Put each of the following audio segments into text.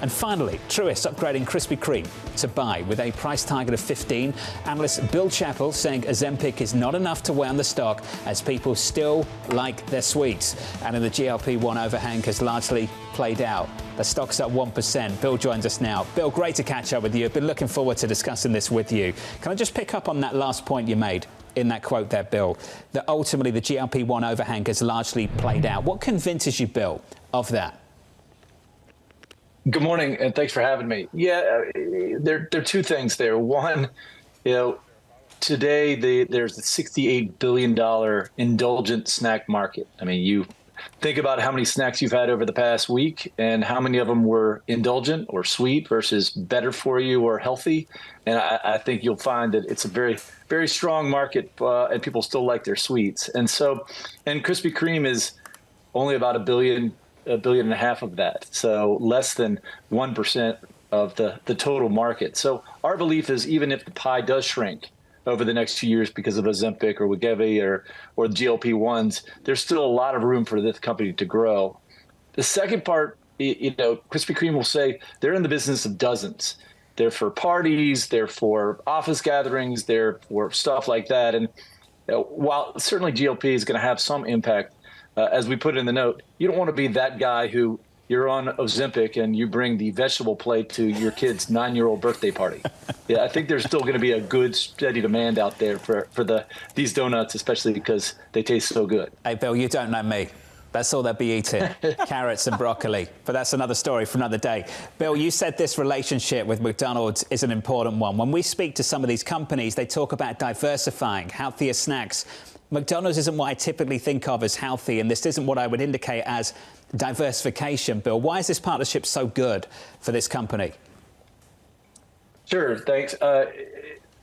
And finally, Truist upgrading Krispy Kreme to buy with a price target of 15. Analyst Bill Chappell saying Ozempic is not enough to weigh on the stock as people still like their sweets. And in the GLP-1 overhang has largely played out. The stock's up 1%. Bill joins us now. Bill, great to catch up with you. I've been looking forward to discussing this with you. Can I just pick up on that last point you made in that quote there, Bill, that ultimately the GLP-1 overhang has largely played out? What convinces you, Bill, of that? Good morning, and thanks for having me. Yeah, there are two things there. One, today there's a $68 billion indulgent snack market. I mean, you think about how many snacks you've had over the past week and how many of them were indulgent or sweet versus better for you or healthy. And I think you'll find that it's a very, very strong market and people still like their sweets. And Krispy Kreme is only about $1.5 billion of that. So less than 1% of the total market. So our belief is even if the pie does shrink over the next few years because of Ozempic or Wegovy or GLP-1s, there's still a lot of room for this company to grow. The second part, Krispy Kreme will say they're in the business of dozens. They're for parties, they're for office gatherings, they're for stuff like that. And while certainly GLP is going to have some impact, as we put in the note, you don't want to be that guy who you're on Ozempic and you bring the vegetable plate to your kid's 9-year-old birthday party. Yeah, I think there's still going to be a good, steady demand out there for these donuts, especially because they taste so good. Hey, Bill, you don't know me. That's all they'll be eating, carrots and broccoli. But that's another story for another day. Bill, you said this relationship with McDonald's is an important one. When we speak to some of these companies, they talk about diversifying, healthier snacks. McDonald's isn't what I typically think of as healthy, and this isn't what I would indicate as diversification. Bill, why is this partnership so good for this company? Sure, thanks.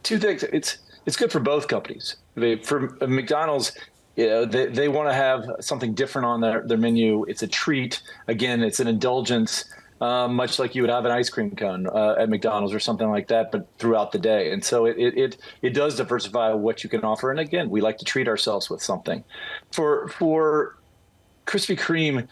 Two things. It's good for both companies. For McDonald's, they want to have something different on their menu. It's a treat. Again, it's an indulgence, much like you would have an ice cream cone at McDonald's or something like that, but throughout the day. And so it does diversify what you can offer. And again, we like to treat ourselves with something. For Krispy Kreme,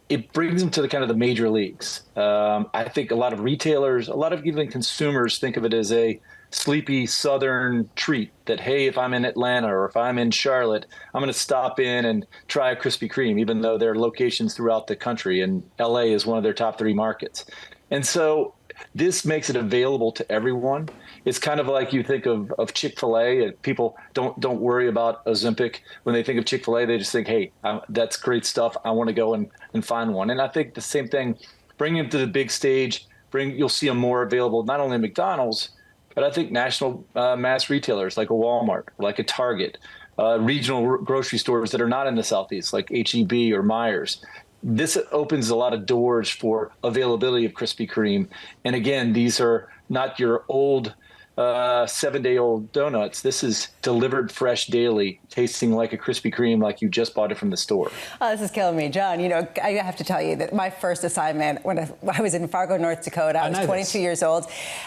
it brings them to the kind of the major leagues. I think a lot of retailers, a lot of even consumers think of it as a sleepy Southern treat that, hey, if I'm in Atlanta or if I'm in Charlotte, I'm going to stop in and try a Krispy Kreme, even though there are locations throughout the country. And LA is one of their top 3 markets. And so this makes it available to everyone. It's kind of like you think of Chick-fil-A. People don't worry about Ozempic. When they think of Chick-fil-A, they just think, hey, that's great stuff. I want to go and find one. And I think the same thing, bringing them to the big stage, you'll see them more available, not only at McDonald's, but I think national mass retailers like a Walmart, like a Target, regional grocery stores that are not in the Southeast, like H-E-B or Myers. This opens a lot of doors for availability of Krispy Kreme. And again, these are not your old 7-day-old donuts. This is delivered fresh daily, tasting like a Krispy Kreme, like you just bought it from the store. Oh, this is killing me, John. I have to tell you that my first assignment when I was in Fargo, North Dakota, I was 22 years old,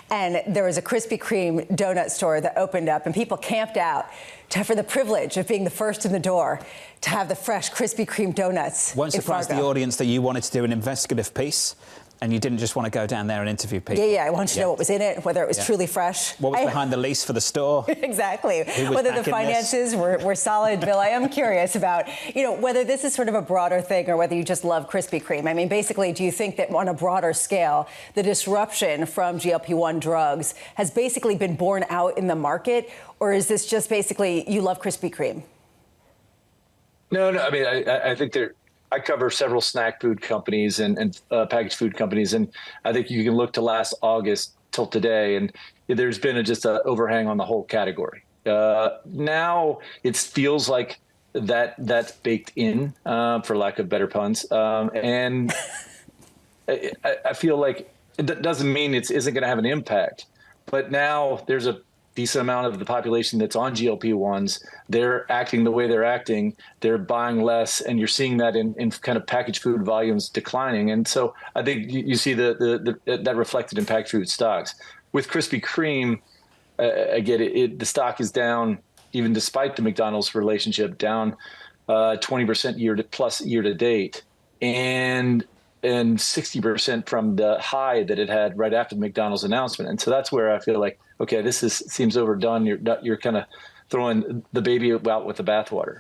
and there was a Krispy Kreme donut store that opened up, and people camped out for the privilege of being the first in the door to have the fresh Krispy Kreme donuts. Won't surprise the audience that you wanted to do an investigative piece. And you didn't just want to go down there and interview people. Yeah, I wanted to know what was in it, whether it was truly fresh. What was behind the lease for the store? Exactly. Whether the finances were solid. Bill, I am curious about, whether this is sort of a broader thing or whether you just love Krispy Kreme. I mean, basically, do you think that on a broader scale, the disruption from GLP-1 drugs has basically been borne out in the market? Or is this just basically you love Krispy Kreme? No. I mean, I think I cover several snack food companies and packaged food companies, and I think you can look to last August till today, and there's been just an overhang on the whole category. Now it feels like that's baked in, for lack of better puns, and I feel like it doesn't mean it isn't going to have an impact, but now there's a decent amount of the population that's on GLP-1s. They're acting the way they're acting. They're buying less, and you're seeing that in kind of packaged food volumes declining. And so I think you see that reflected in packaged food stocks. With Krispy Kreme, again, the stock is down, even despite the McDonald's relationship, down 20% year to date. And and 60% from the high that it had right after the McDonald's announcement. And so that's where I feel like, okay, seems overdone. You're kind of throwing the baby out with the bathwater.